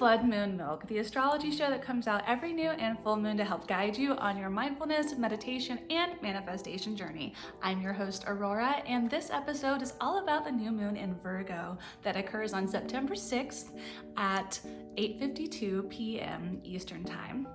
Blood Moon Milk, the astrology show that comes out every new and full moon to help guide you on your mindfulness, meditation, and manifestation journey. I'm your host, Aurora, and this episode is all about the new moon in Virgo that occurs on September 6th at 8:52 p.m. Eastern Time.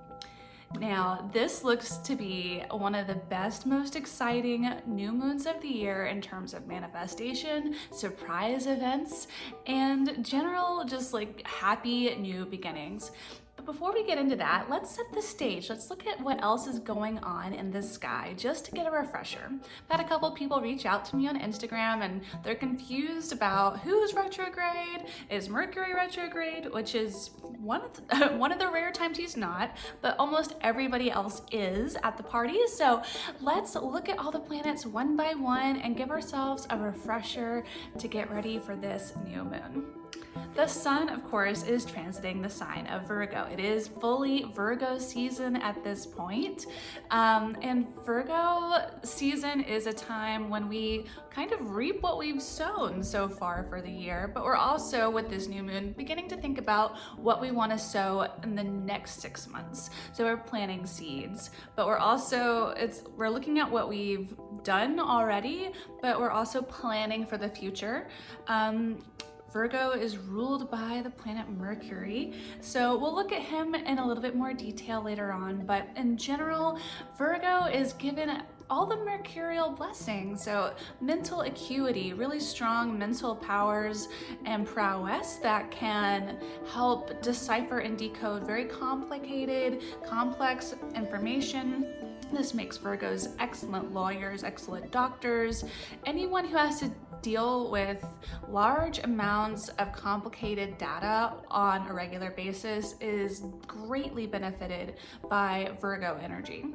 Now, this looks to be one of the best, most exciting new moons of the year in terms of manifestation, surprise events, and general just like happy new beginnings. But before we get into that, let's set the stage. Let's look at what else is going on in the sky just to get a refresher. I've had a couple people reach out to me on Instagram and they're confused about who's retrograde. Is Mercury retrograde? Which is one of the rare times he's not, but almost everybody else is at the party. So let's look at all the planets one by one and give ourselves a refresher to get ready for this new moon. The sun, of course, is transiting the sign of Virgo. It is fully Virgo season at this point. And Virgo season is a time when we kind of reap what we've sown so far for the year, but we're also, with this new moon, beginning to think about what we want to sow in the next 6 months. So we're planting seeds, but we're looking at what we've done already, but we're also planning for the future. Virgo is ruled by the planet Mercury, so we'll look at him in a little bit more detail later on, but in general, Virgo is given all the mercurial blessings, so mental acuity, really strong mental powers and prowess that can help decipher and decode very complicated, complex information. This makes Virgos excellent lawyers, excellent doctors, anyone who has to deal with large amounts of complicated data on a regular basis is greatly benefited by Virgo energy.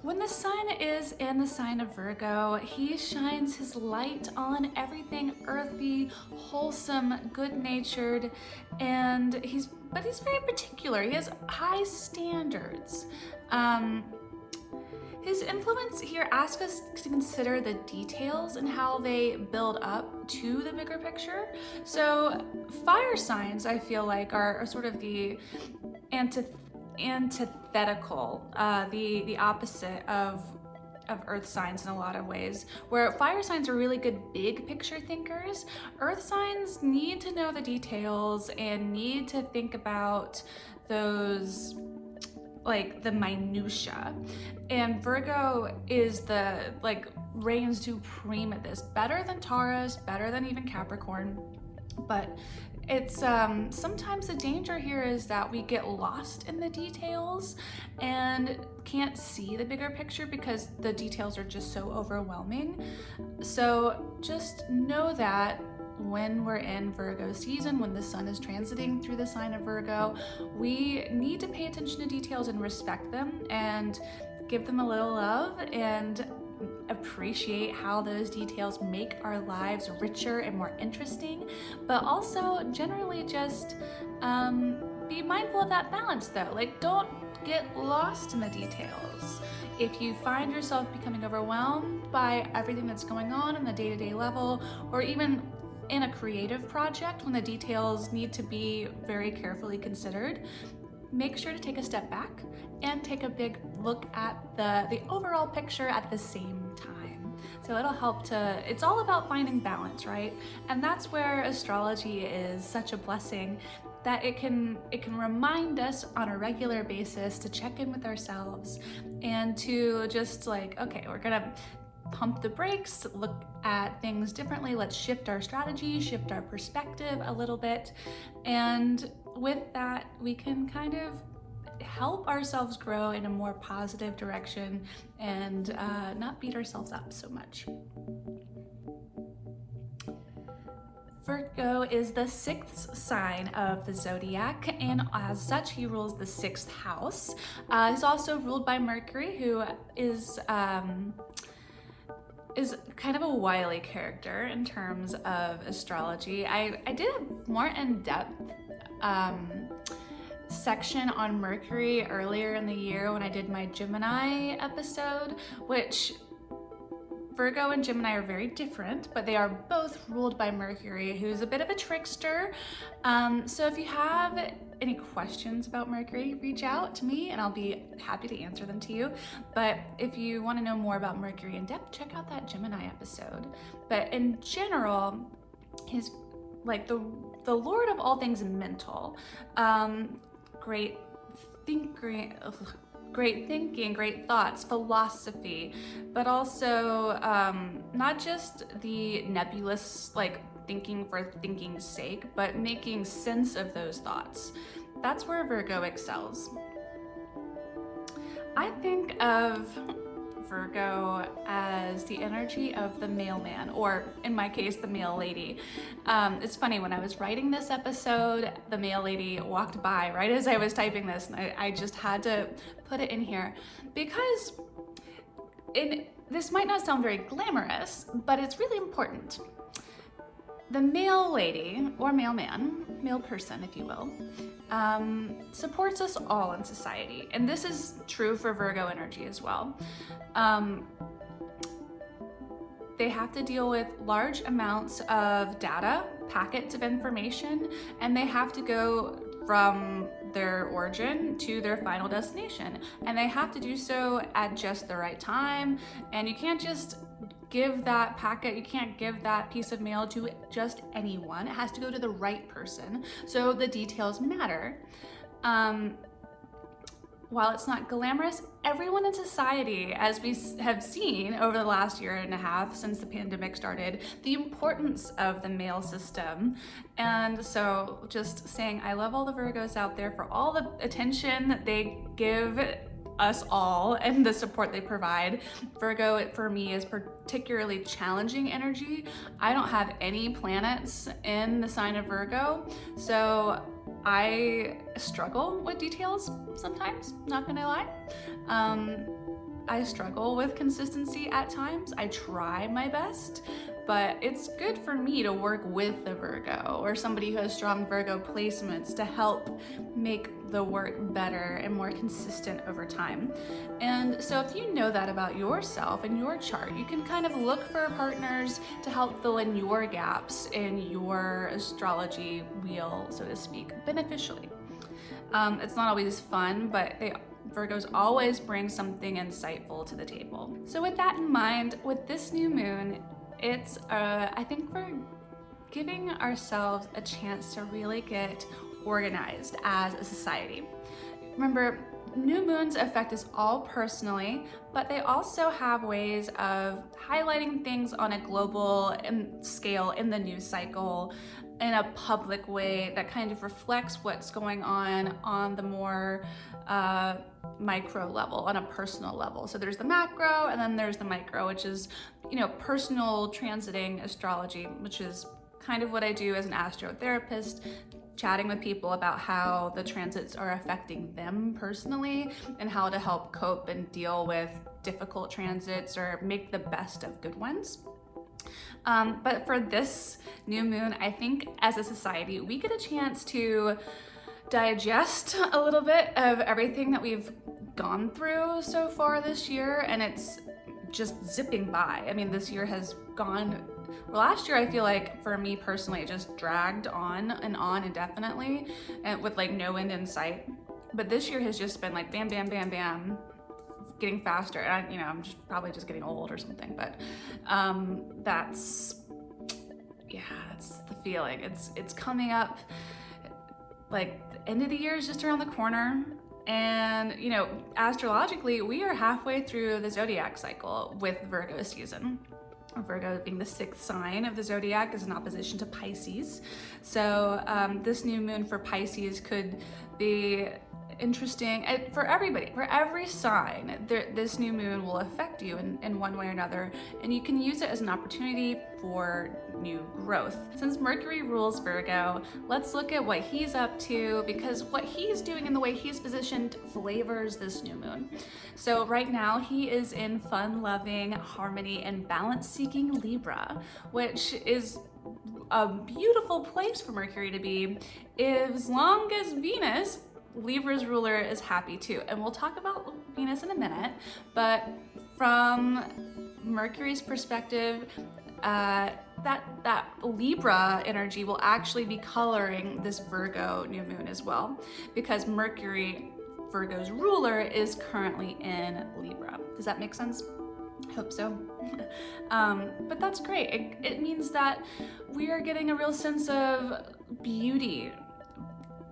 When the sun is in the sign of Virgo, he shines his light on everything earthy, wholesome, good-natured, and he's very particular. He has high standards. His influence here asks us to consider the details and how they build up to the bigger picture. So fire signs, I feel like, are sort of the antithetical, the opposite of earth signs in a lot of ways, where fire signs are really good big picture thinkers. Earth signs need to know the details and need to think about those, like the minutia, and Virgo is reigns supreme at this, better than Taurus, better than even Capricorn. But it's sometimes the danger here is that we get lost in the details and can't see the bigger picture because the details are just so overwhelming. So just know that when we're in Virgo season, when the sun is transiting through the sign of Virgo, we need to pay attention to details and respect them and give them a little love and appreciate how those details make our lives richer and more interesting, but also generally just be mindful of that balance though. Like, don't get lost in the details. If you find yourself becoming overwhelmed by everything that's going on the day-to-day level, or even in a creative project when the details need to be very carefully considered, make sure to take a step back and take a big look at the overall picture at the same time. So it'll help it's all about finding balance, right? And that's where astrology is such a blessing, that it can remind us on a regular basis to check in with ourselves and to just like, okay, we're gonna pump the brakes, look at things differently. Let's shift our strategy, shift our perspective a little bit. And with that, we can kind of help ourselves grow in a more positive direction and not beat ourselves up so much. Virgo is the 6th sign of the zodiac, and as such, he rules the 6th house. He's also ruled by Mercury, who is kind of a wily character in terms of astrology. I did a more in-depth section on Mercury earlier in the year when I did my Gemini episode, which Virgo and Gemini are very different, but they are both ruled by Mercury, who's a bit of a trickster. So if you have any questions about Mercury, reach out to me and I'll be happy to answer them to you. But if you want to know more about Mercury in depth, check out that Gemini episode. But in general, he's like the lord of all things mental. Great thinking, great thoughts, philosophy, but also not just the nebulous, like thinking for thinking's sake, but making sense of those thoughts. That's where Virgo excels. I think of Virgo as the energy of the mailman, or in my case, the mail lady. It's funny, when I was writing this episode, the mail lady walked by right as I was typing this, and I just had to put it in here because this might not sound very glamorous, but it's really important. The mail lady, or mailman, mail person, if you will, supports us all in society. And this is true for Virgo energy as well. They have to deal with large amounts of data, packets of information, and they have to go from their origin to their final destination. And they have to do so at just the right time. And you can't just give that packet, you can't give that piece of mail to just anyone. It has to go to the right person. So the details matter. While it's not glamorous, everyone in society, as we have seen over the last year and a half since the pandemic started, the importance of the mail system. And so just saying, I love all the Virgos out there for all the attention that they give us all and the support they provide. Virgo, for me, is particularly challenging energy. I don't have any planets in the sign of Virgo, so I struggle with details sometimes, not gonna lie. I struggle with consistency at times. I try my best, but it's good for me to work with the Virgo or somebody who has strong Virgo placements to help make the work better and more consistent over time. And so if you know that about yourself and your chart, you can kind of look for partners to help fill in your gaps in your astrology wheel, so to speak, beneficially. It's not always fun, but Virgos always bring something insightful to the table. So with that in mind, with this new moon, it's, I think we're giving ourselves a chance to really get organized as a society. Remember, new moons affect us all personally, but they also have ways of highlighting things on a global scale in the news cycle in a public way that kind of reflects what's going on the more micro level, on a personal level. So there's the macro and then there's the micro, which is, personal transiting astrology, which is kind of what I do as an astrotherapist, chatting with people about how the transits are affecting them personally and how to help cope and deal with difficult transits or make the best of good ones. But for this new moon, I think as a society, we get a chance to digest a little bit of everything that we've gone through so far this year, and it's just zipping by. I mean, this year has gone, last year I feel like for me personally, it just dragged on indefinitely and with like no end in sight. But this year has just been like bam, bam, bam, bam, getting faster. And I'm just probably just getting old or something, but that's the feeling. It's coming up, like the end of the year is just around the corner. And astrologically, we are halfway through the zodiac cycle with Virgo season. Virgo being the 6th sign of the zodiac is in opposition to Pisces. So this new moon for Pisces could be interesting for everybody, for every sign. This new moon will affect you in one way or another, and you can use it as an opportunity for new growth. Since Mercury rules Virgo, let's look at what he's up to, because what he's doing and the way he's positioned flavors this new moon. So right now he is in fun-loving, harmony, and balance-seeking Libra, which is a beautiful place for Mercury to be, as long as Venus, Libra's ruler, is happy too. And we'll talk about Venus in a minute, but from Mercury's perspective, that Libra energy will actually be coloring this Virgo new moon as well, because Mercury, Virgo's ruler, is currently in Libra. Does that make sense? I hope so. But that's great. It means that we are getting a real sense of beauty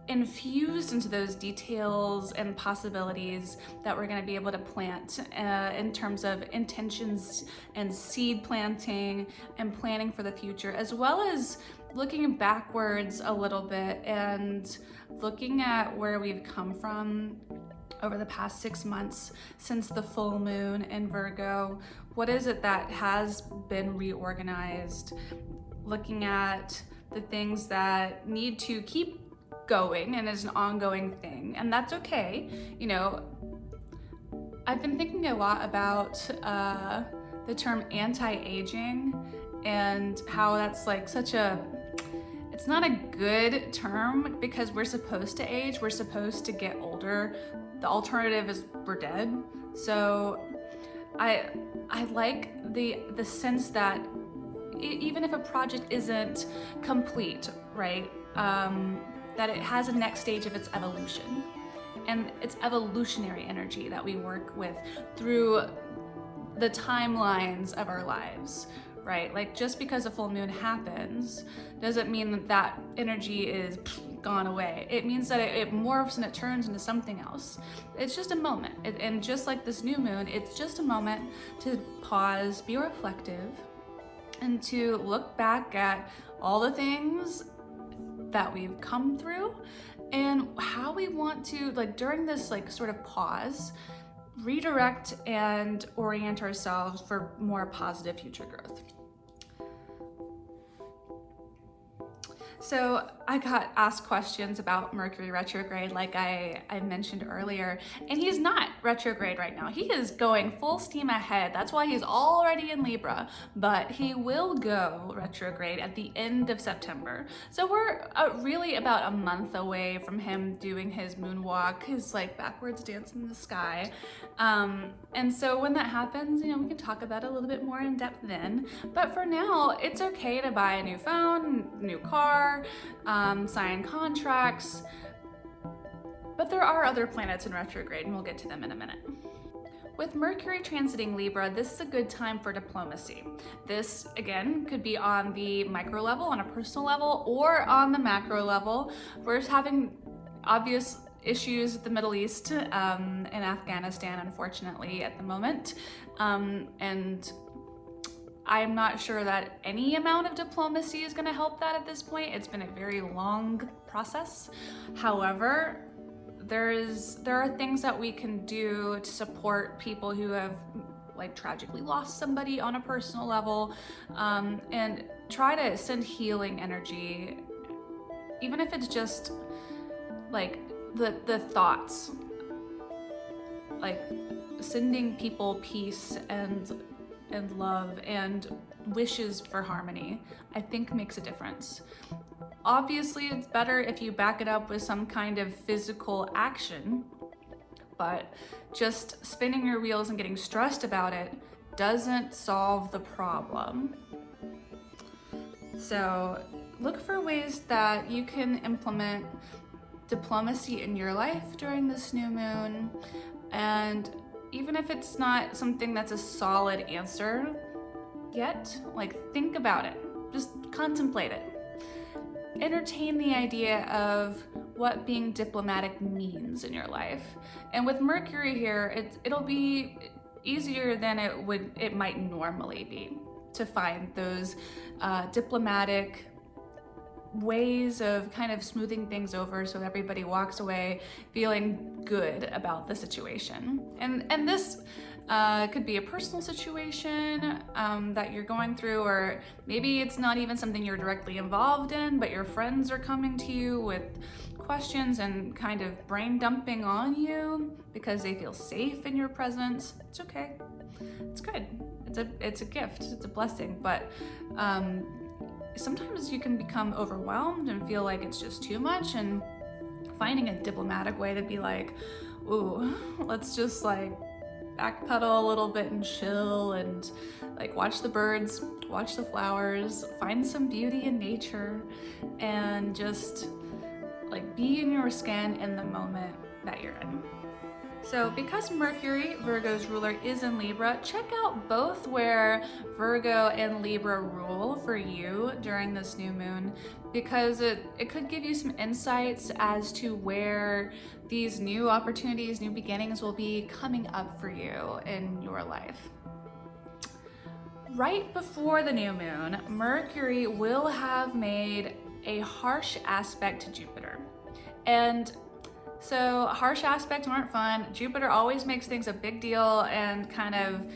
infused into those details and possibilities that we're going to be able to plant in terms of intentions and seed planting and planning for the future, as well as looking backwards a little bit and looking at where we've come from over the past 6 months since the full moon in Virgo. What is it that has been reorganized? Looking at the things that need to keep going and is an ongoing thing, and that's okay. You know, I've been thinking a lot about the term anti-aging and how that's like it's not a good term, because we're supposed to age, we're supposed to get older. The alternative is we're dead. So I like the sense that even if a project isn't complete, right, that it has a next stage of its evolution, and it's evolutionary energy that we work with through the timelines of our lives, right? Like, just because a full moon happens doesn't mean that that energy is gone away. It means that it morphs and it turns into something else. It's just a moment. And just like this new moon, it's just a moment to pause, be reflective, and to look back at all the things that we've come through and how we want to, like, during this like sort of pause, redirect and orient ourselves for more positive future growth. So I got asked questions about Mercury retrograde, like I mentioned earlier, and he's not retrograde right now. He is going full steam ahead. That's why he's already in Libra, but he will go retrograde at the end of September. So we're really about a month away from him doing his moonwalk, his like backwards dance in the sky. And so when that happens, you know, we can talk about it a little bit more in depth then. But for now, it's okay to buy a new phone, new car, sign contracts, but there are other planets in retrograde, and we'll get to them in a minute. With Mercury transiting Libra, this is a good time for diplomacy. This, again, could be on the micro level, on a personal level, or on the macro level. We're having obvious issues with the Middle East and Afghanistan, unfortunately, at the moment. And I'm not sure that any amount of diplomacy is going to help that at this point. It's been a very long process. However, there are things that we can do to support people who have like tragically lost somebody on a personal level, and try to send healing energy, even if it's just like the thoughts, like sending people peace and love and wishes for harmony, I think makes a difference. Obviously, it's better if you back it up with some kind of physical action, but just spinning your wheels and getting stressed about it doesn't solve the problem. So look for ways that you can implement diplomacy in your life during this new moon, and even if it's not something that's a solid answer yet, like, think about it, just contemplate it. Entertain the idea of what being diplomatic means in your life. And with Mercury here, it'll be easier than it might normally be to find those diplomatic ways of kind of smoothing things over so everybody walks away feeling good about the situation. And this could be a personal situation that you're going through, or maybe it's not even something you're directly involved in, but your friends are coming to you with questions and kind of brain dumping on you because they feel safe in your presence. It's okay. It's good. It's a gift. It's a blessing. But sometimes you can become overwhelmed and feel like it's just too much, and finding a diplomatic way to be like, ooh, let's just like backpedal a little bit and chill and like watch the birds, watch the flowers, find some beauty in nature, and just like be in your skin in the moment that you're in. So because Mercury, Virgo's ruler, is in Libra, check out both where Virgo and Libra rule for you during this new moon, because it could give you some insights as to where these new opportunities, new beginnings will be coming up for you in your life. Right before the new moon, Mercury will have made a harsh aspect to Jupiter. And so harsh aspects aren't fun. Jupiter always makes things a big deal and kind of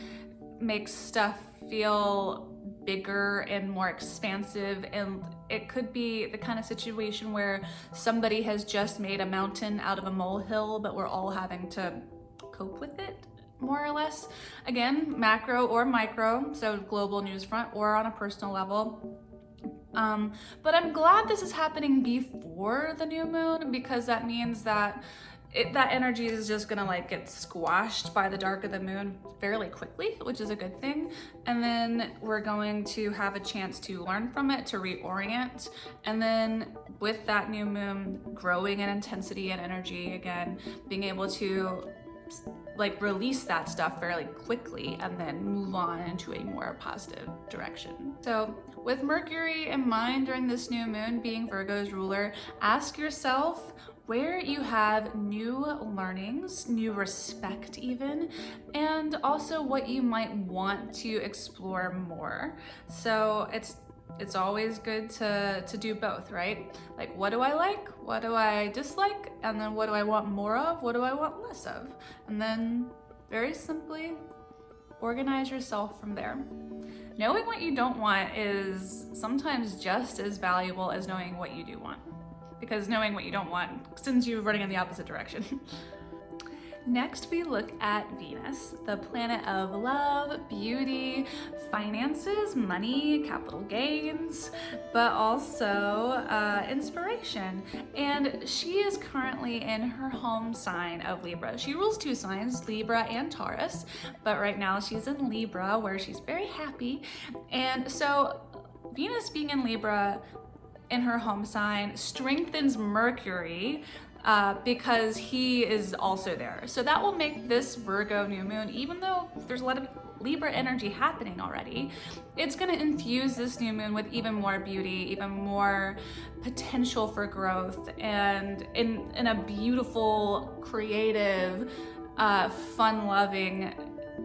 makes stuff feel bigger and more expansive. And it could be the kind of situation where somebody has just made a mountain out of a molehill, but we're all having to cope with it, more or less. Again, macro or micro, so global news front or on a personal level. But I'm glad this is happening before the new moon, because that means that that energy is just gonna like get squashed by the dark of the moon fairly quickly, which is a good thing. And then we're going to have a chance to learn from it, to reorient. And then with that new moon growing in intensity and energy again, being able to like release that stuff fairly quickly and then move on into a more positive direction. So with Mercury in mind during this new moon being Virgo's ruler, ask yourself where you have new learnings, new respect even, and also what you might want to explore more. So it's always good to do both, right? Like, what do I like? What do I dislike? And then what do I want more of? What do I want less of? And then very simply organize yourself from there. Knowing what you don't want is sometimes just as valuable as knowing what you do want, because knowing what you don't want sends you running in the opposite direction. Next, we look at Venus, the planet of love, beauty, finances, money, capital gains, but also inspiration. And she is currently in her home sign of Libra. She rules two signs, Libra and Taurus, but right now she's in Libra, where she's very happy. And so Venus being in Libra in her home sign strengthens Mercury, because he is also there. So that will make this Virgo new moon, even though there's a lot of Libra energy happening already, it's gonna infuse this new moon with even more beauty, even more potential for growth, and in a beautiful, creative, fun-loving,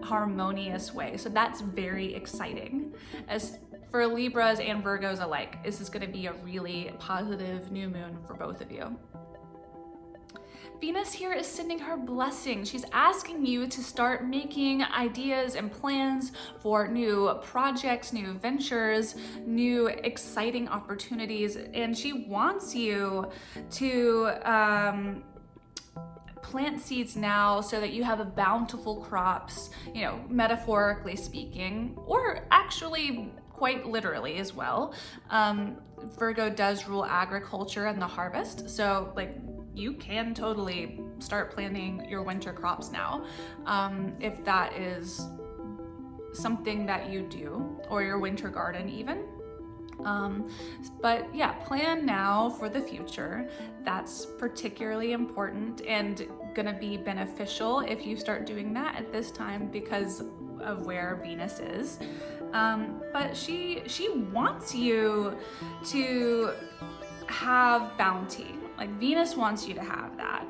harmonious way. So that's very exciting. As for Libras and Virgos alike, this is gonna be a really positive new moon for both of you. Venus here is sending her blessing. She's asking you to start making ideas and plans for new projects, new ventures, new exciting opportunities. And she wants you to plant seeds now so that you have a bountiful crops, you know, metaphorically speaking, or actually quite literally as well. Virgo does rule agriculture and the harvest. So like, you can totally start planting your winter crops now, if that is something that you do, or your winter garden even. But yeah, plan now for the future. That's particularly important and gonna be beneficial if you start doing that at this time because of where Venus is. But she wants you to have bounty. Like, Venus wants you to have that.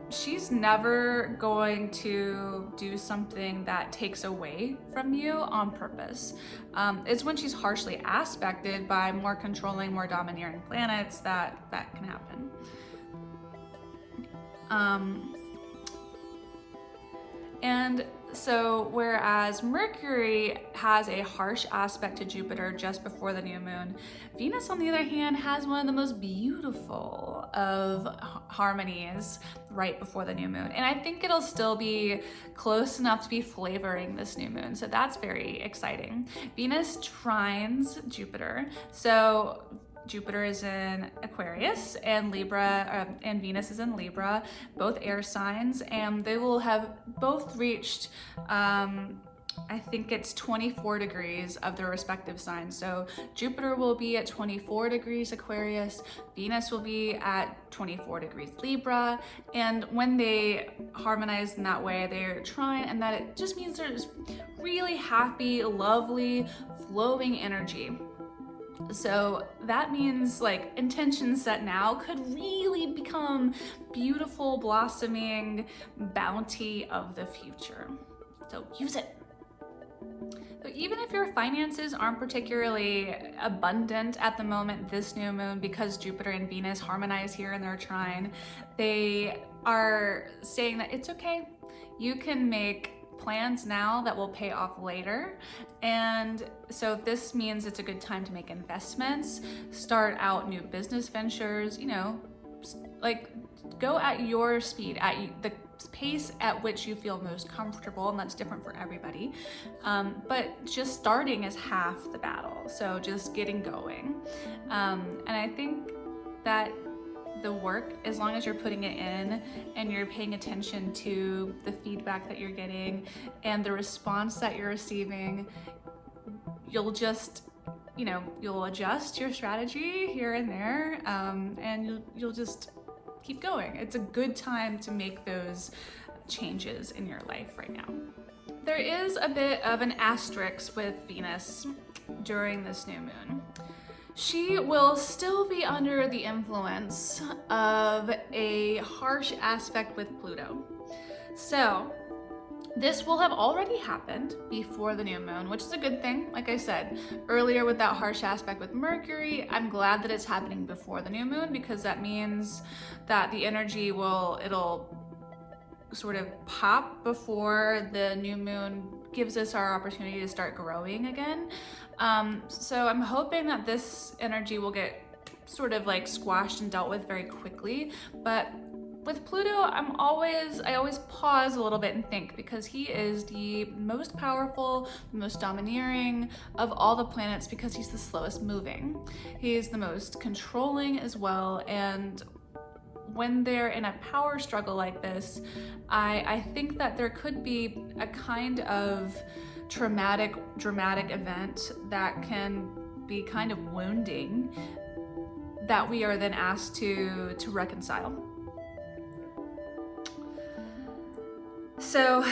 She's never going to do something that takes away from you on purpose. It's when she's harshly aspected by more controlling, more domineering planets that can happen. And so whereas Mercury has a harsh aspect to Jupiter just before the new moon, Venus, on the other hand, has one of the most beautiful of harmonies right before the new moon. And I think it'll still be close enough to be flavoring this new moon. So that's very exciting. Venus trines Jupiter. So Jupiter is in Aquarius and Libra, and Venus is in Libra, both air signs, and they will have both reached, I think it's 24 degrees of their respective signs. So Jupiter will be at 24 degrees Aquarius, Venus will be at 24 degrees Libra, and when they harmonize in that way, they're trying, and that it just means there's really happy, lovely, flowing energy. So that means like intentions set now could really become beautiful, blossoming bounty of the future. So use it. So even if your finances aren't particularly abundant at the moment, this new moon, because Jupiter and Venus harmonize here in their trine, they are saying that it's okay. You can make plans now that will pay off later. And so this means it's a good time to make investments, start out new business ventures, you know, like go at your speed, at the pace at which you feel most comfortable, and that's different for everybody. But just starting is half the battle. So just getting going. And I think that the work, as long as you're putting it in and you're paying attention to the feedback that you're getting and the response that you're receiving, you'll just, you know, you'll adjust your strategy here and there, and you'll just keep going. It's a good time to make those changes in your life right now. There is a bit of an asterisk with Venus during this new moon. She will still be under the influence of a harsh aspect with Pluto. So this will have already happened before the new moon, which is a good thing. Like I said earlier with that harsh aspect with Mercury, I'm glad that it's happening before the new moon, because that means that the energy it'll sort of pop before the new moon gives us our opportunity to start growing again. So I'm hoping that this energy will get sort of like squashed and dealt with very quickly. But with Pluto, I always pause a little bit and think, because he is the most powerful, the most domineering of all the planets, because he's the slowest moving. He's the most controlling as well. And when they're in a power struggle like this, I think that there could be a kind of dramatic event that can be kind of wounding, that we are then asked to reconcile. So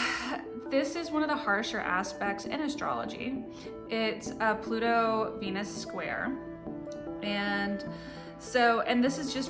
this is one of the harsher aspects in astrology. It's a Pluto-Venus square. And this is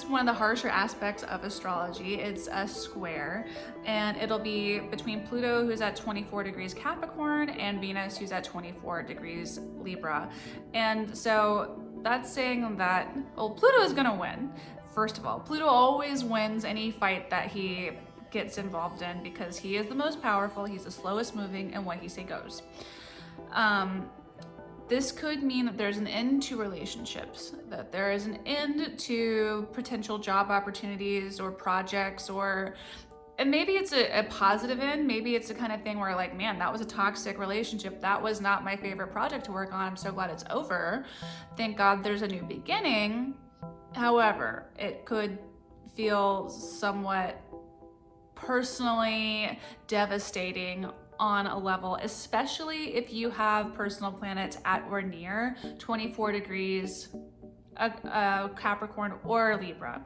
one of the harsher aspects of astrology. It's a square, and it'll be between Pluto, who's at 24 degrees Capricorn, and Venus, who's at 24 degrees Libra. And so that's saying that, well, Pluto is gonna win. First of all, Pluto always wins any fight that he gets involved in, because he is the most powerful, he's the slowest moving, and what he say goes. This could mean that there's an end to relationships, that there is an end to potential job opportunities or projects, and maybe it's a positive end. Maybe it's the kind of thing where, like, man, that was a toxic relationship. That was not my favorite project to work on. I'm so glad it's over. Thank God there's a new beginning. However, it could feel somewhat personally devastating on a level, especially if you have personal planets at or near 24 degrees Capricorn or Libra,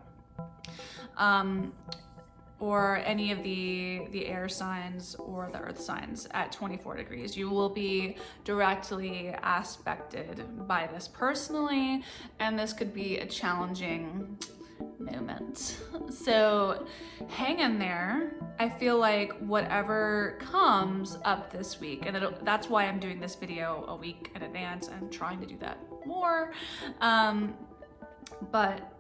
or any of the air signs or the earth signs at 24 degrees. You will be directly aspected by this personally, and this could be a challenging moment. So hang in there. I feel like whatever comes up this week, and that's why I'm doing this video a week in advance. I'm trying to do that more. But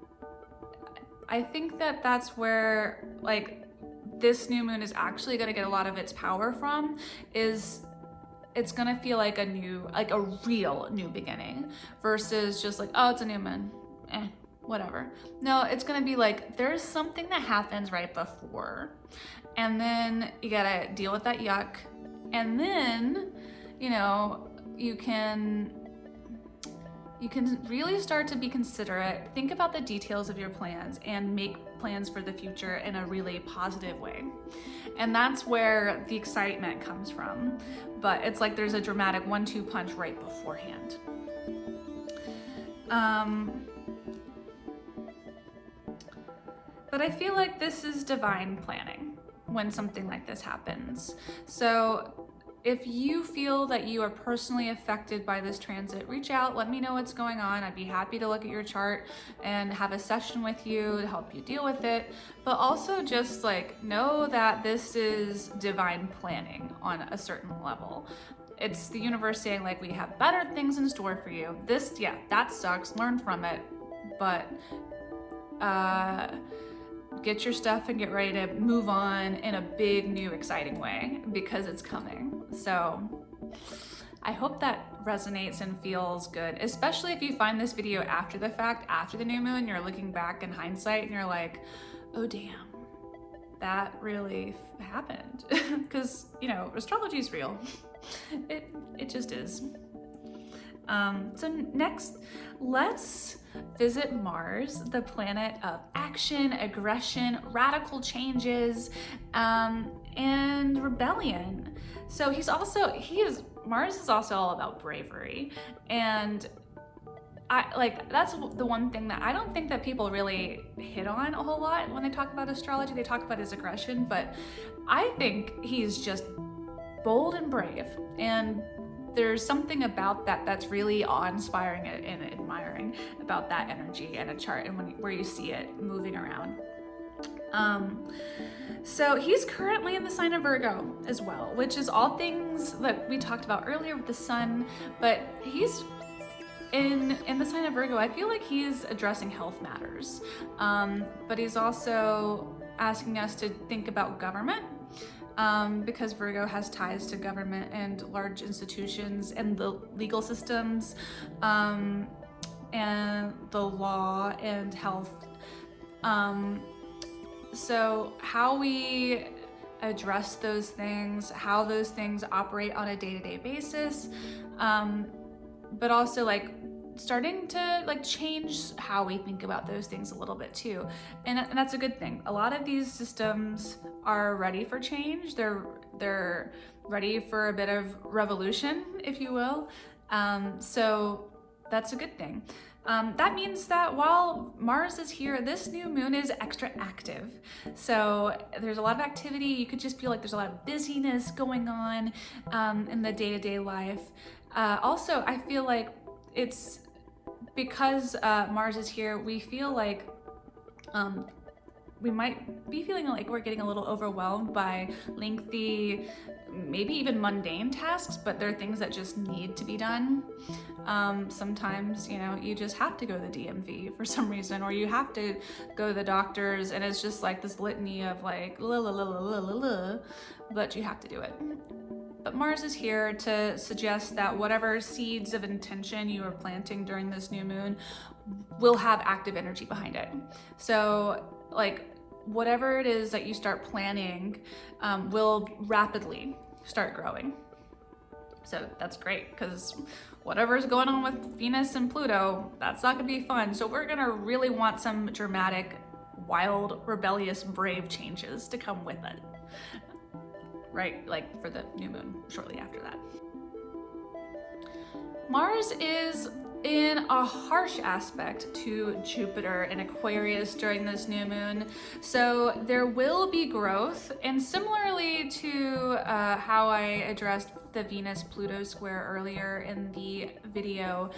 I think that that's where, like, this new moon is actually going to get a lot of its power from, is it's going to feel like a real new beginning, versus just like, oh, it's a new moon, whatever. No, it's gonna be like, there's something that happens right before, and then you gotta deal with that yuck, and then, you know, you can you can really start to be considerate, think about the details of your plans, and make plans for the future in a really positive way. And that's where the excitement comes from. But it's like there's a dramatic 1-2 punch right beforehand. But I feel like this is divine planning when something like this happens. So if you feel that you are personally affected by this transit, reach out, let me know what's going on. I'd be happy to look at your chart and have a session with you to help you deal with it. But also just like know that this is divine planning on a certain level. It's the universe saying like, we have better things in store for you. This, yeah, that sucks, learn from it, but get your stuff and get ready to move on in a big, new, exciting way because it's coming. So I hope that resonates and feels good, especially if you find this video after the fact, after the new moon, you're looking back in hindsight and you're like, oh damn, that really happened. Because, you know, astrology is real. It just is. So next, let's visit Mars, the planet of action, aggression, radical changes, and rebellion. So Mars is also all about bravery. And that's the one thing that I don't think that people really hit on a whole lot when they talk about astrology. They talk about his aggression, but I think he's just bold and brave. And there's something about that that's really awe-inspiring and admiring about that energy in a chart and where you see it moving around. So he's currently in the sign of Virgo as well, which is all things that we talked about earlier with the sun, but he's in the sign of Virgo. I feel like he's addressing health matters, but he's also asking us to think about government. Because Virgo has ties to government and large institutions and the legal systems, and the law and health. So how we address those things, how those things operate on a day-to-day basis, but also like starting to like change how we think about those things a little bit too. And that's a good thing. A lot of these systems are ready for change. They're ready for a bit of revolution, if you will. So that's a good thing. That means that while Mars is here, this new moon is extra active. So there's a lot of activity. You could just feel like there's a lot of busyness going on in the day-to-day life. Also, I feel like it's because Mars is here, we feel like we might be feeling like we're getting a little overwhelmed by lengthy, maybe even mundane tasks, but they're things that just need to be done. Sometimes, you know, you just have to go to the DMV for some reason, or you have to go to the doctors, and it's just like this litany of like, la la la la la la la, but you have to do it. But Mars is here to suggest that whatever seeds of intention you are planting during this new moon will have active energy behind it. So like whatever it is that you start planning will rapidly start growing. So that's great, because whatever's going on with Venus and Pluto, that's not gonna be fun. So we're gonna really want some dramatic, wild, rebellious, brave changes to come with it. Right, like for the new moon shortly after that. Mars is in a harsh aspect to Jupiter in Aquarius during this new moon. So there will be growth, and similarly to how I addressed the Venus-Pluto square earlier in the video,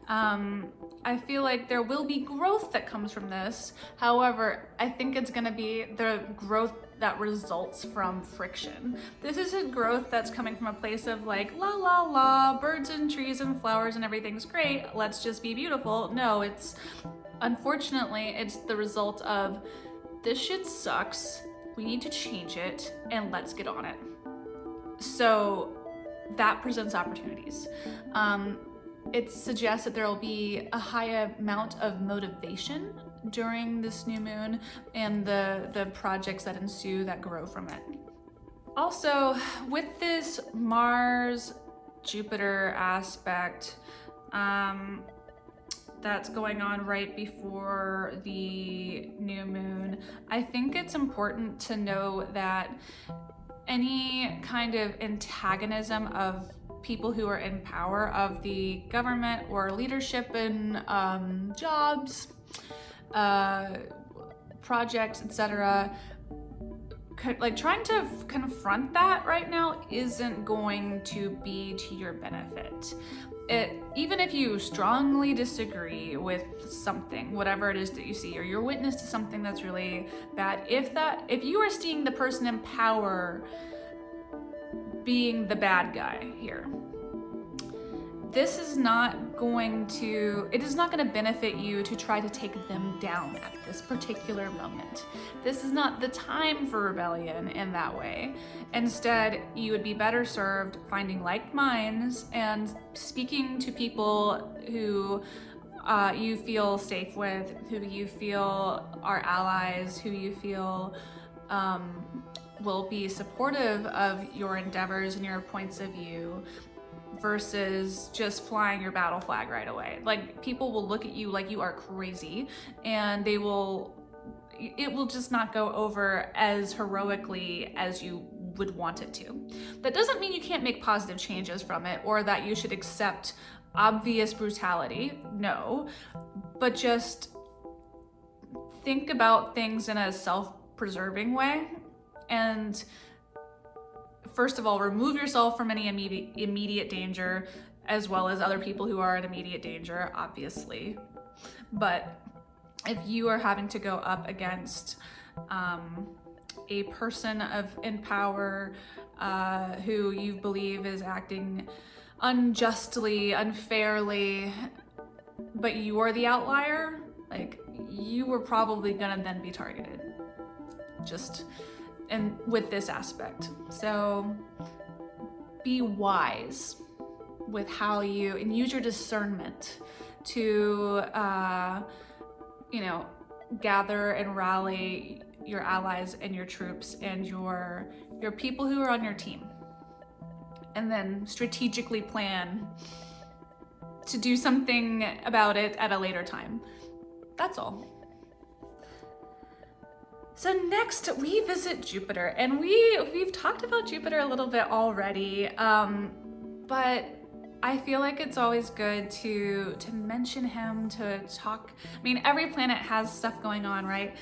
I feel like there will be growth that comes from this. However, I think it's gonna be the growth that results from friction. This isn't growth that's coming from a place of like, la la la, birds and trees and flowers and everything's great, let's just be beautiful. No, unfortunately, it's the result of, this shit sucks, we need to change it, and let's get on it. So that presents opportunities. It suggests that there will be a high amount of motivation during this new moon and the projects that ensue that grow from it. Also, with this Mars-Jupiter aspect, that's going on right before the new moon, I think it's important to know that any kind of antagonism of people who are in power, of the government or leadership in jobs, projects, etc., like trying to confront that right now isn't going to be to your benefit. Even if you strongly disagree with something, whatever it is that you see, or you're witness to something that's really bad, if you are seeing the person in power being the bad guy here, this is not going to benefit you to try to take them down at this particular moment. This is not the time for rebellion in that way. Instead, you would be better served finding like minds and speaking to people who you feel safe with, who you feel are allies, who you feel will be supportive of your endeavors and your points of view, versus just flying your battle flag right away. Like, people will look at you like you are crazy, and it will just not go over as heroically as you would want it to. That doesn't mean you can't make positive changes from it, or that you should accept obvious brutality, no, but just think about things in a self-preserving way, and first of all, remove yourself from any immediate danger, as well as other people who are in immediate danger, obviously. But if you are having to go up against a person in power who you believe is acting unjustly, unfairly, but you are the outlier, like, you were probably gonna then be targeted. And with this aspect. So be wise with how and use your discernment to, gather and rally your allies and your troops and your people who are on your team. And then strategically plan to do something about it at a later time. That's all. So next we visit Jupiter, and we've talked about Jupiter a little bit already, but I feel like it's always good to mention him, to talk. I mean, every planet has stuff going on, right?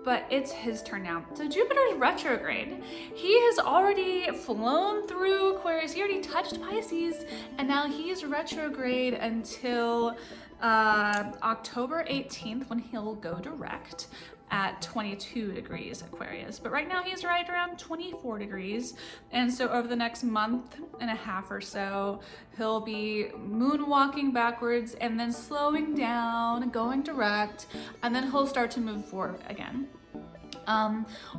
But it's his turn now. So Jupiter's retrograde. He has already flown through Aquarius, he already touched Pisces, and now he's retrograde until October 18th, when he'll go direct at 22 degrees Aquarius. But right now he's right around 24 degrees. And so over the next month and a half or so, he'll be moonwalking backwards and then slowing down, going direct, and then he'll start to move forward again.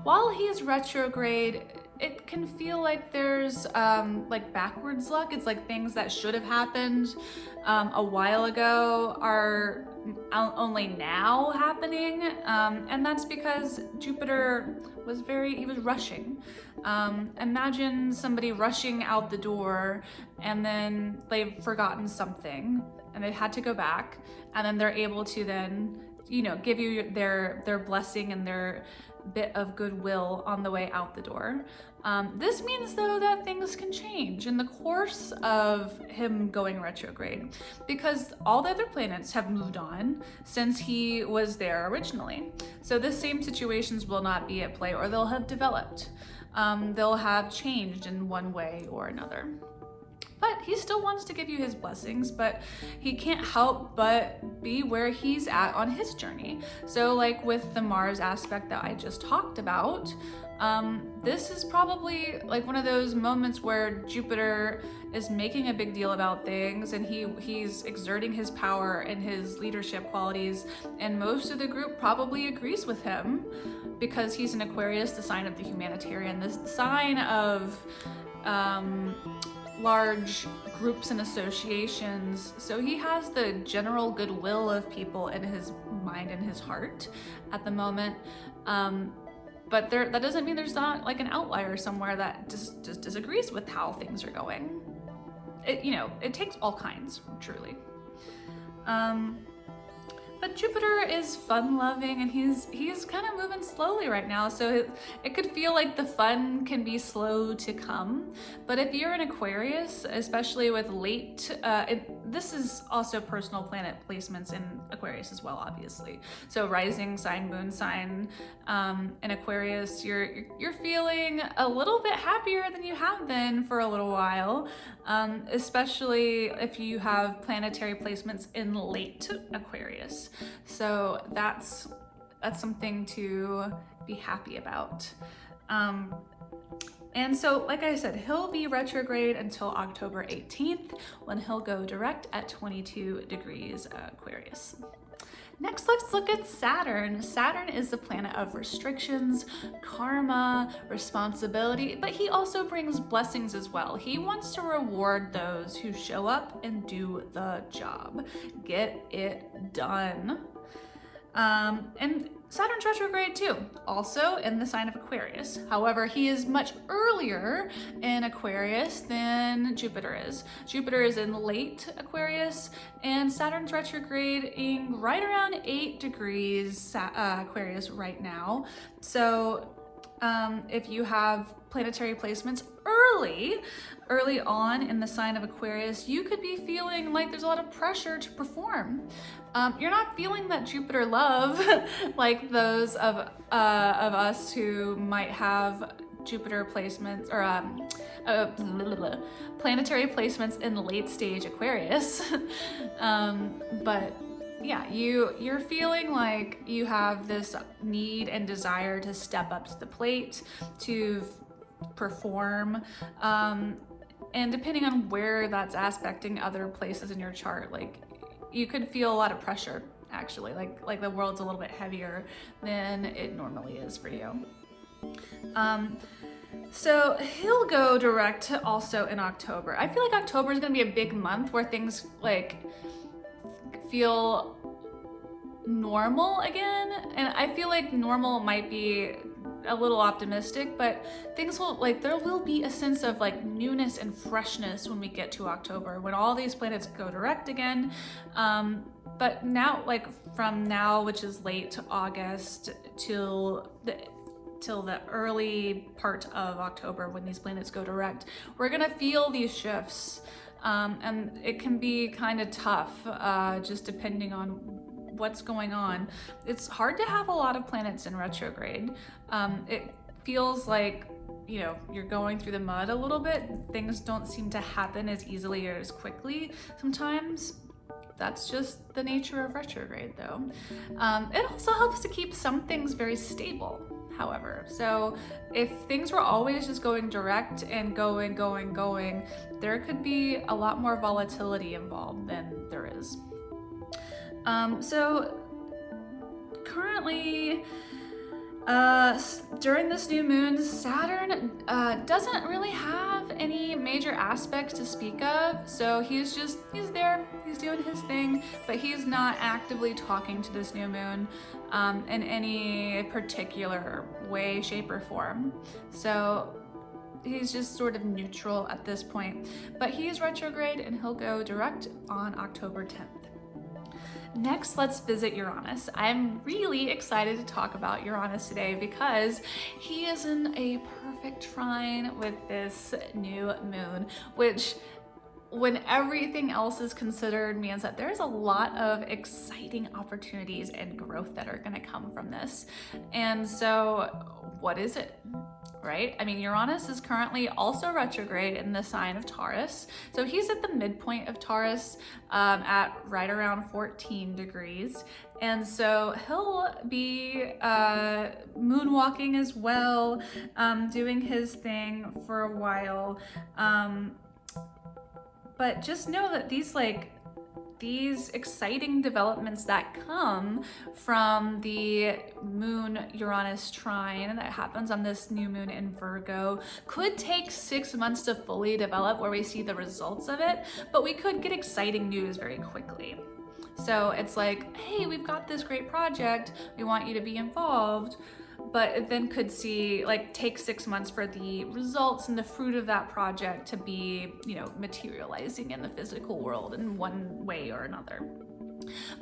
While he's retrograde, it can feel like there's like backwards luck. It's like things that should have happened a while ago are only now happening, and that's because Jupiter was rushing. Imagine somebody rushing out the door and then they've forgotten something and they had to go back, and then they're able to then give you their blessing and their bit of goodwill on the way out the door. This means, though, that things can change in the course of him going retrograde, because all the other planets have moved on since he was there originally. So the same situations will not be at play, or they'll have developed. They'll have changed in one way or another. But he still wants to give you his blessings, but he can't help but be where he's at on his journey. So like with the Mars aspect that I just talked about, this is probably like one of those moments where Jupiter is making a big deal about things, and he's exerting his power and his leadership qualities, and most of the group probably agrees with him because he's an Aquarius, the sign of the humanitarian, the sign of large groups and associations. So he has the general goodwill of people in his mind and his heart at the moment. But that doesn't mean there's not like an outlier somewhere that just disagrees with how things are going. It takes all kinds, truly. But Jupiter is fun-loving, and he's kind of moving slowly right now, so it could feel like the fun can be slow to come. But if you're an Aquarius, especially with late, this is also personal planet placements in Aquarius as well, obviously. So rising sign, moon sign, in Aquarius, you're feeling a little bit happier than you have been for a little while, especially if you have planetary placements in late Aquarius. So that's something to be happy about. And so, like I said, he'll be retrograde until October 18th, when he'll go direct at 22 degrees Aquarius. Next, let's look at Saturn. Saturn is the planet of restrictions, karma, responsibility, but he also brings blessings as well. He wants to reward those who show up and do the job. Get it done. And Saturn's retrograde too, also in the sign of Aquarius. However, he is much earlier in Aquarius than Jupiter is. Jupiter is in late Aquarius, and Saturn's retrograding right around 8 degrees Aquarius right now. So if you have planetary placements early on in the sign of Aquarius, you could be feeling like there's a lot of pressure to perform. You're not feeling that Jupiter love like those of us who might have Jupiter placements or planetary placements in late stage Aquarius. But yeah, you're feeling like you have this need and desire to step up to the plate, to perform, and depending on where that's aspecting other places in your chart, like you could feel a lot of pressure, actually, like the world's a little bit heavier than it normally is for you. So he'll go direct also in October. I feel like October is gonna be a big month where things like feel normal again, and I feel like normal might be a little optimistic, but things will, like, there will be a sense of like newness and freshness when we get to October, when all these planets go direct again. But now, like from now, which is late August till the early part of October, when these planets go direct, we're gonna feel these shifts, and it can be kind of tough, just depending on what's going on. It's hard to have a lot of planets in retrograde. It feels like, you know, you're going through the mud a little bit. Things don't seem to happen as easily or as quickly sometimes. That's just the nature of retrograde, though. It also helps to keep some things very stable, however. So if things were always just going direct and going, there could be a lot more volatility involved than there is. So currently, during this new moon, Saturn doesn't really have any major aspects to speak of. So he's there, he's doing his thing, but he's not actively talking to this new moon in any particular way, shape, or form. So he's just sort of neutral at this point, but he's retrograde and he'll go direct on October 10th. Next, let's visit Uranus. I'm really excited to talk about Uranus today because he is in a perfect trine with this new moon, which, when everything else is considered, means that there's a lot of exciting opportunities and growth that are going to come from this. And so, what is it? Right? I mean, Uranus is currently also retrograde in the sign of Taurus. So he's at the midpoint of Taurus at right around 14 degrees. And so he'll be moonwalking as well, doing his thing for a while. But just know that these exciting developments that come from the moon-Uranus trine that happens on this new moon in Virgo could take 6 months to fully develop, where we see the results of it, but we could get exciting news very quickly. So it's like, hey, we've got this great project, we want you to be involved. but it then could see, like, take 6 months for the results and the fruit of that project to be, you know, materializing in the physical world in one way or another.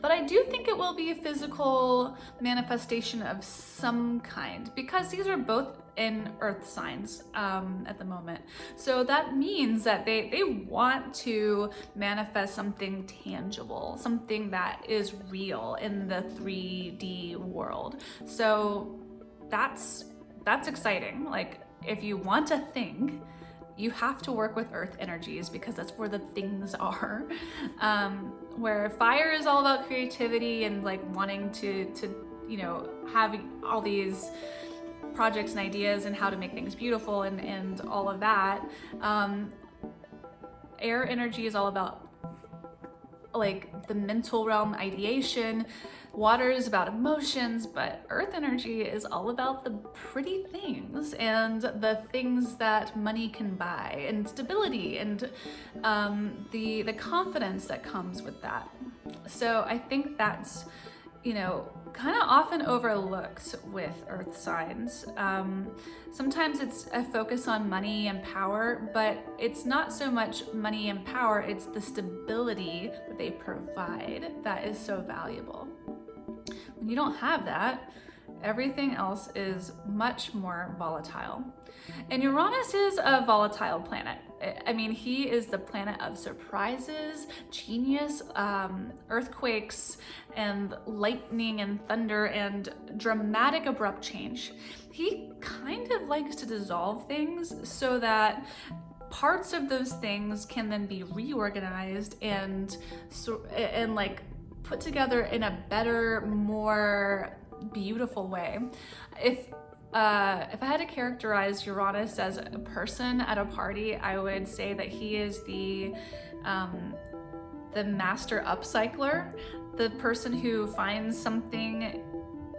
But I do think it will be a physical manifestation of some kind, because these are both in earth signs at the moment. So that means that they want to manifest something tangible, something that is real in the 3D world. So that's exciting. Like, if you want a thing, you have to work with earth energies, because that's where the things are. Where fire is all about creativity and like wanting to you know, have all these projects and ideas and how to make things beautiful and all of that. Air energy is all about like the mental realm, ideation. Water is about emotions, but earth energy is all about the pretty things and the things that money can buy, and stability, and the confidence that comes with that. So I think that's, you know, kind of often overlooked with earth signs. Sometimes it's a focus on money and power, but it's not so much money and power, it's the stability that they provide that is so valuable. When you don't have that, everything else is much more volatile. And Uranus is a volatile planet. I mean, he is the planet of surprises, genius, earthquakes, and lightning and thunder, and dramatic abrupt change. He kind of likes to dissolve things so that parts of those things can then be reorganized and like put together in a better, more beautiful way. If I had to characterize Uranus as a person at a party, I would say that he is the master upcycler, the person who finds something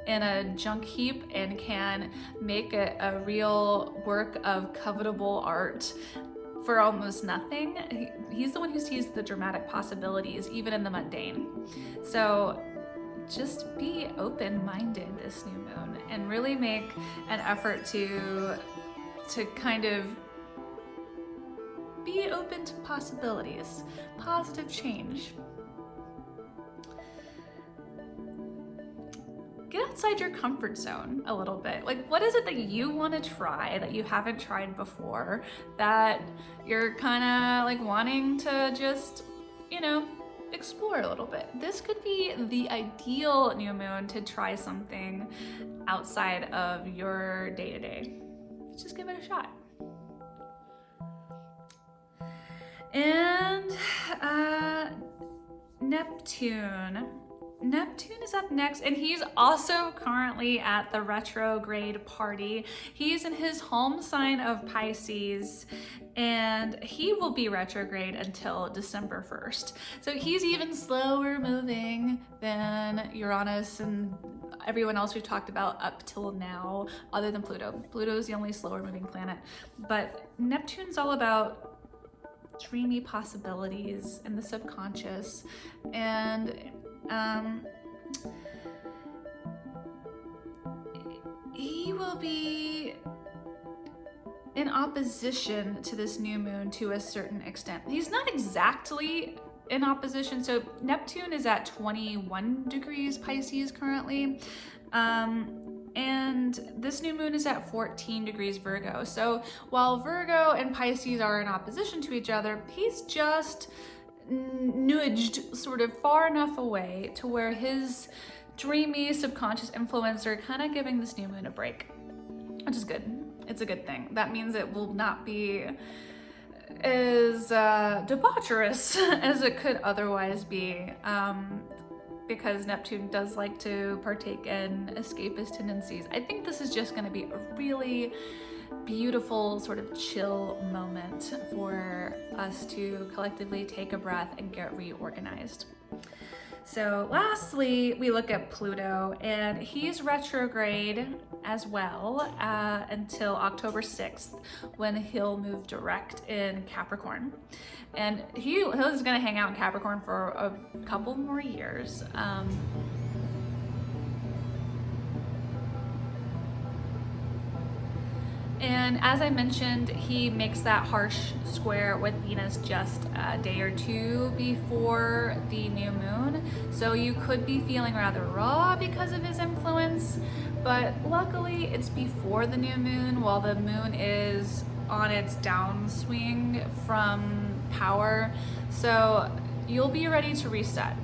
in a junk heap and can make a real work of covetable art for almost nothing. He's the one who sees the dramatic possibilities, even in the mundane. So just be open-minded this new moon and really make an effort to kind of be open to possibilities, positive change. Get outside your comfort zone a little bit. Like, what is it that you want to try that you haven't tried before, that you're kind of like wanting to just, you know, explore a little bit? This could be the ideal new moon to try something outside of your day-to-day. Just give it a shot. And Neptune is up next, and he's also currently at the retrograde party. He's in his home sign of Pisces, and he will be retrograde until December 1st. So he's even slower moving than Uranus and everyone else we've talked about up till now, other than Pluto. Pluto is the only slower moving planet. But Neptune's all about dreamy possibilities in the subconscious, and he will be in opposition to this new moon to a certain extent. He's not exactly in opposition. So Neptune is at 21 degrees Pisces currently. And this new moon is at 14 degrees Virgo. So while Virgo and Pisces are in opposition to each other, he's just nudged sort of far enough away to where his dreamy subconscious influence are kind of giving this new moon a break, which is good. It's a good thing. That means it will not be as debaucherous as it could otherwise be, because Neptune does like to partake in escapist tendencies. I think this is just going to be a really beautiful sort of chill moment for us to collectively take a breath and get reorganized. So lastly, we look at Pluto, and he's retrograde as well until October 6th, when he'll move direct in Capricorn. And he's gonna hang out in Capricorn for a couple more years. And as I mentioned, he makes that harsh square with Venus just a day or two before the new moon. So you could be feeling rather raw because of his influence, but luckily it's before the new moon while the moon is on its downswing from power. So you'll be ready to reset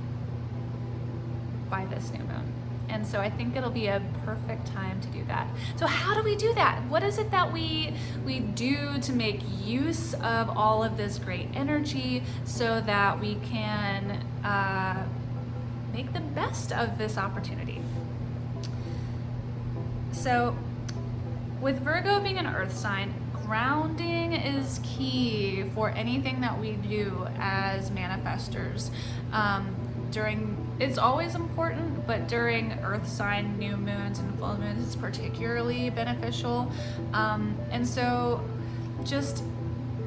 by this new moon. And so I think it'll be a perfect time to do that. So how do we do that? What is it that we do to make use of all of this great energy so that we can make the best of this opportunity? So with Virgo being an earth sign, grounding is key for anything that we do as manifestors. It's always important, but during earth sign new moons and full moons it's particularly beneficial. And so just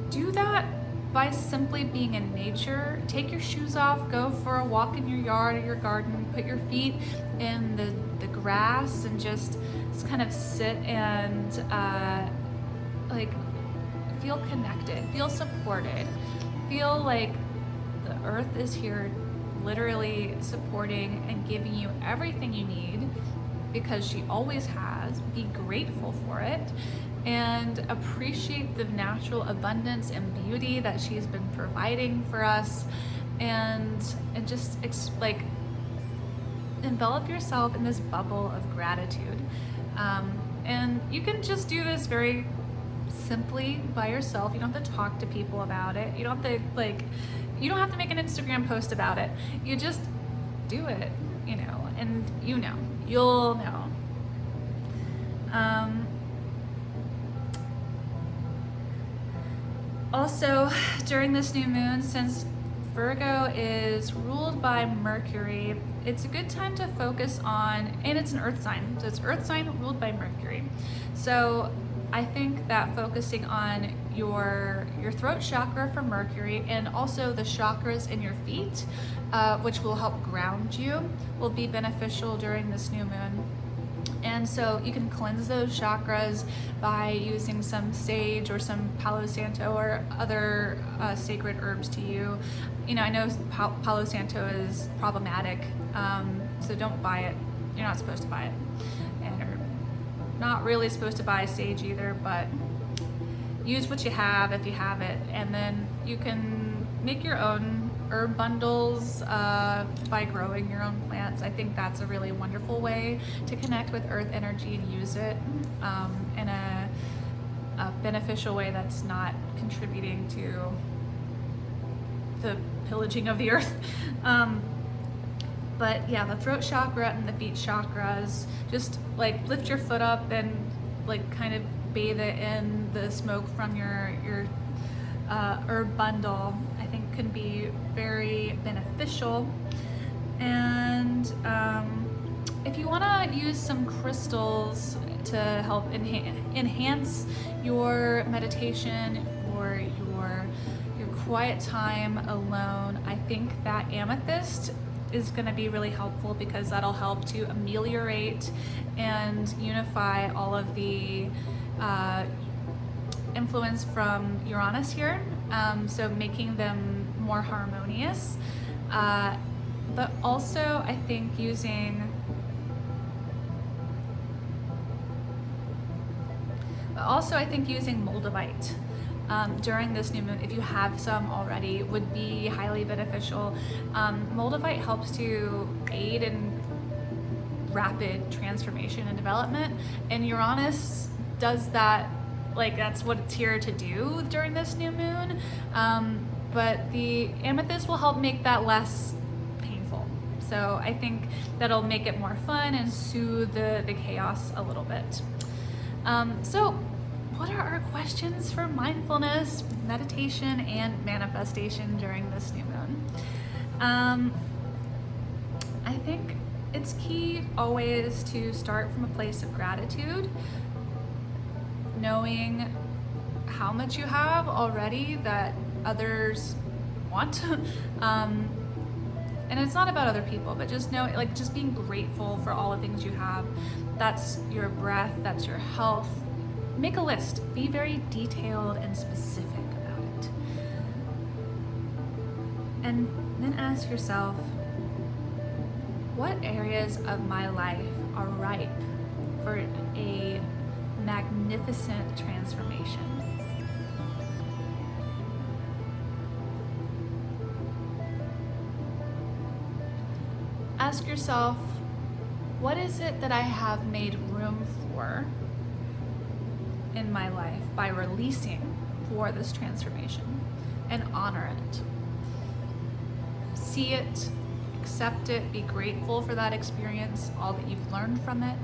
do that by simply being in nature. Take your shoes off, go for a walk in your yard or your garden, put your feet in the grass and just kind of sit and feel connected, feel supported, feel like the earth is here literally supporting and giving you everything you need because she always has. Be grateful for it and appreciate the natural abundance and beauty that she's been providing for us, and just envelop yourself in this bubble of gratitude. And you can just do this very simply by yourself. You don't have to talk to people about it. You don't have to make an Instagram post about it. You just do it, and you'll know. Also, during this new moon, since Virgo is ruled by Mercury, it's a good time to focus on, and it's an earth sign, so it's earth sign ruled by Mercury. So I think that focusing on your throat chakra for Mercury and also the chakras in your feet, which will help ground you, will be beneficial during this new moon. And so you can cleanse those chakras by using some sage or some Palo Santo or other sacred herbs to you. I know Palo Santo is problematic, so don't buy it. You're not supposed to buy it. And you're not really supposed to buy sage either, but use what you have if you have it. And then you can make your own herb bundles by growing your own plants. I think that's a really wonderful way to connect with earth energy and use it in a beneficial way that's not contributing to the pillaging of the earth. But yeah, the throat chakra and the feet chakras, just lift your foot up and kind of bathe it in the smoke from your herb bundle, I think can be very beneficial. And if you want to use some crystals to help enhance your meditation or your quiet time alone, I think that amethyst is going to be really helpful because that'll help to ameliorate and unify all of the influence from Uranus here, so making them more harmonious. But also I think using moldavite during this new moon, if you have some already, would be highly beneficial. Moldavite helps to aid in rapid transformation and development, and Uranus does that. That's what it's here to do during this new moon. But the amethyst will help make that less painful. So I think that'll make it more fun and soothe the chaos a little bit. So what are our questions for mindfulness, meditation, and manifestation during this new moon? I think it's key always to start from a place of gratitude, knowing how much you have already that others want. And it's not about other people, but just just being grateful for all the things you have. That's your breath, that's your health, make a list. Be very detailed and specific about it. And then ask yourself, what areas of my life are ripe for a magnificent transformation? Ask yourself, what is it that I have made room for in my life by releasing for this transformation, and honor it. See it, accept it, be grateful for that experience, all that you've learned from it,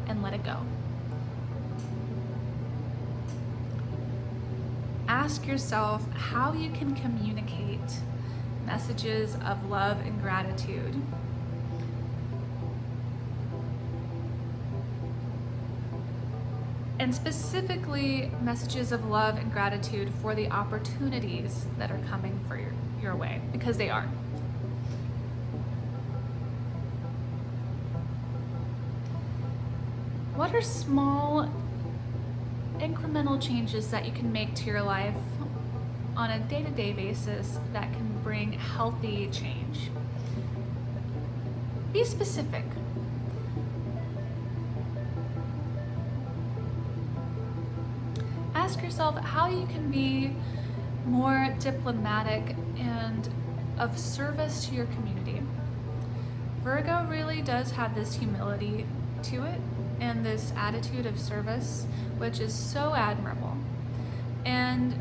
and let it go. Ask yourself how you can communicate messages of love and gratitude. And specifically, messages of love and gratitude for the opportunities that are coming for your way, because they are. What are small, incremental changes that you can make to your life on a day-to-day basis that can bring healthy change? Be specific. Ask yourself how you can be more diplomatic and of service to your community. Virgo really does have this humility to it and this attitude of service, which is so admirable. And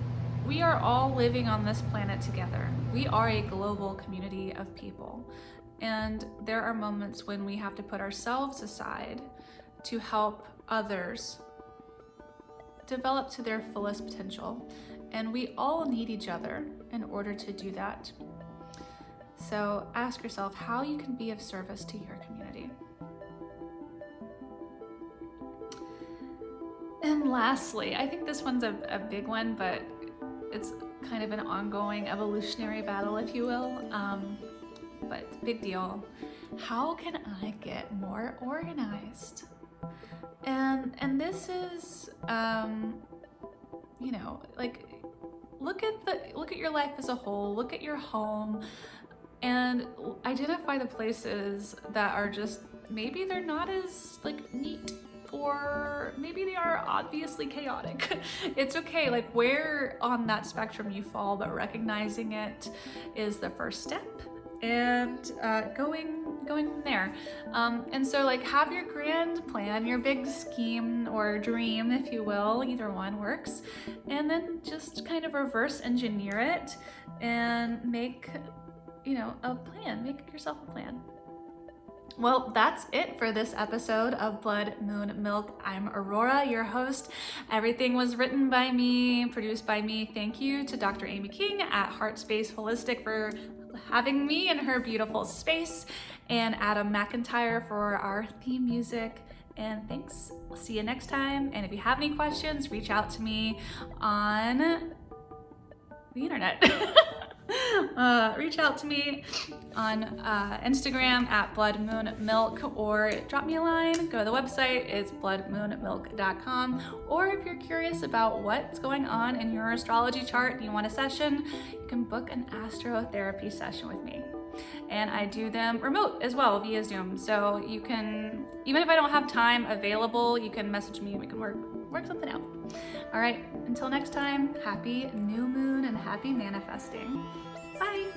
we are all living on this planet together. We are a global community of people. And there are moments when we have to put ourselves aside to help others develop to their fullest potential. And we all need each other in order to do that. So ask yourself how you can be of service to your community. And lastly, I think this one's a big one, but it's kind of an ongoing evolutionary battle, if you will. But big deal. How can I get more organized? And this is, like, look at your life as a whole. Look at your home, and identify the places that are just, maybe they're not as like neat, or maybe they are obviously chaotic. It's okay, like where on that spectrum you fall, but recognizing it is the first step, and going from there. And so like have your grand plan, your big scheme or dream, if you will, either one works, and then just kind of reverse engineer it and make, a plan, make yourself a plan. Well, that's it for this episode of Blood, Moon, Milk. I'm Aurora, your host. Everything was written by me, produced by me. Thank you to Dr. Amy King at Heart Space Holistic for having me in her beautiful space, and Adam McIntyre for our theme music. And thanks. I'll see you next time. And if you have any questions, reach out to me on the internet. Reach out to me on Instagram at Blood Moon Milk, or drop me a line. Go to the website, it's bloodmoonmilk.com. Or if you're curious about what's going on in your astrology chart and you want a session, you can book an astrotherapy session with me. And I do them remote as well via Zoom. So you can, even if I don't have time available, you can message me and we can work something out. All right, until next time, happy new moon and happy manifesting. Bye.